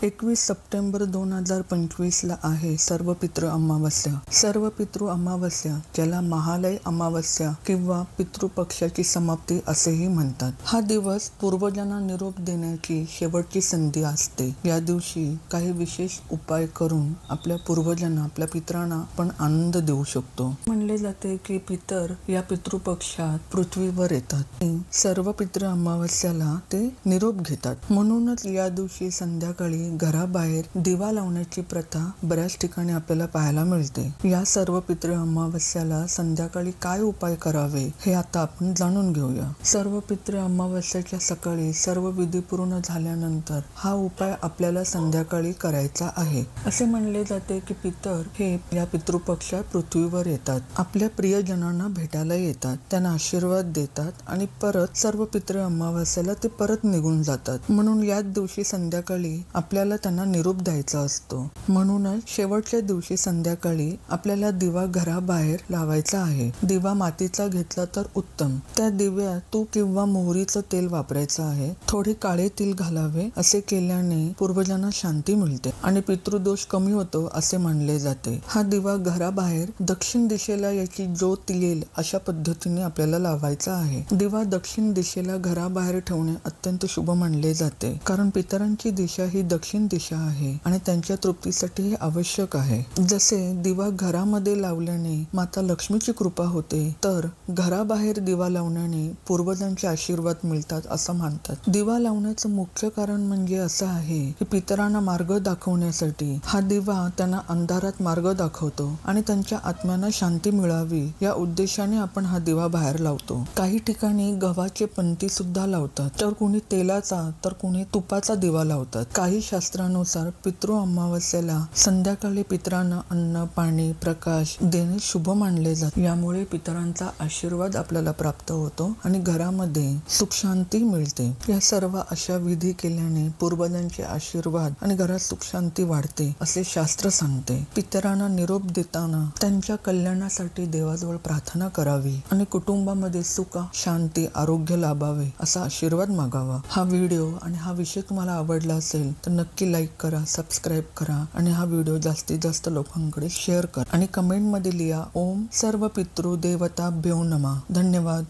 21 September 2025 ला आहे सर्व पितृ अमावस्या। सर्व पितृ अमावस्या ज्याला महालय अमावस्या किंवा पितृपक्षाची समाप्ती असेही म्हणतात। हा दिवस पूर्वजांना निरोप देण्याची शेवटची संधी असते। या दिवशी काही विशेष उपाय करून आपल्या पूर्वजांना, आपल्या पितरांना आपण आनंद देऊ शकतो। म्हणले जाते की पितर या पितृपक्षात पृथ्वीवर येतात। सर्व पितृ अमावस्याला ते निरोप घेतात। म्हणूनच या दिवशी संध्याकाळी घराबाहेर दिवा लावण्याची प्रथा बऱ्याच ठिकाणी आपल्याला पाहायला मिळते। या सर्व पितृ अमावस्याला संध्याकाळी काय उपाय करावे हे आता आपण जाणून घेऊया। सर्व पितृ अमावस्याच्या सकाळी सर्व विधी पूर्ण झाल्यानंतर हा उपाय आपल्याला संध्याकाळी करायचा आहे। असे म्हणले जाते की पितर हे या पितृपक्षात पृथ्वीवर येतात, आपल्या प्रियजनांना भेटायला येतात, त्यांना आशीर्वाद देतात आणि परत सर्व पितृ अमावस्याला ते परत निघून जातात। म्हणून याच दिवशी संध्याकाळी आपल्याला त्यांना निरोप द्यायचा असतो। म्हणूनच शेवटच्या दिवशी संध्याकाळी आपल्याला दिवा घराबाहेर लावायचा आहे। दिवा मातीचा घेतला तर उत्तम। त्या दिव्यात तूप किंवा मोहरीचं तेल वापरायचं आहे। थोडे काळे तीळ घालावे। असे केल्याने पूर्वजांना शांती मिळते आणि पितृदोष कमी होतो असे मानले जाते। हा दिवा घराबाहेर दक्षिण दिशेला याची ज्योत येईल अशा पद्धतीने आपल्याला लावायचा आहे। दिवा दक्षिण दिशेला घराबाहेर ठेवणे अत्यंत शुभ मानले जाते, कारण पितरांची दिशा ही दक्षिण दिशा आहे आणि त्यांच्या तृप्तीसाठी हे आवश्यक आहे। जसे दिवा घरामध्ये लावल्याने माता लक्ष्मीची कृपा होते, तर घराबाहेर दिवा लावण्याने पूर्वजांचे आशीर्वाद मिळतात असं मानतात। दिवा लावण्याचं मुख्य कारण म्हणजे असं आहे की पितरांना मार्ग दाखवण्यासाठी हा दिवा त्यांना अंधारात मार्ग दाखवतो आणि त्यांच्या आत्म्यांना शांती मिळावी या उद्देशाने आपण हा दिवा बाहेर लावतो। काही ठिकाणी गव्हाचे पंती सुद्धा लावतात, तर कोणी तेलाचा तर कोणी तुपाचा दिवा लावतात। काही शास्त्रानुसार पितृ अमावस्येला संध्याकाळी पितरांना अन्न, पाणी, प्रकाश देणे शुभ मानले जाते। यामुळे पितरांचा आशीर्वाद आपल्याला प्राप्त होतो आणि घरामध्ये सुख शांती मिळते। या सर्व अशा विधी केल्याने पूर्वजांचे आशीर्वाद आणि घरात सुख शांती वाढते असे शास्त्र सांगते। पितरांना निरोप देताना त्यांच्या कल्याणासाठी देवाजवळ प्रार्थना करावी आणि कुटुंबामध्ये सुख, शांती, आरोग्य लाभावे असा आशीर्वाद मागावा। हा व्हिडिओ आणि हा विषय तुम्हाला आवडला असेल तर नक्की लाईक करा, सबस्क्राईब करा आणि हा व्हिडिओ जास्तीत जास्त लोकांकडे शेअर करा आणि कमेंट मध्ये लिहा ओम सर्व पितृ देवताभ्यो नमः। धन्यवाद।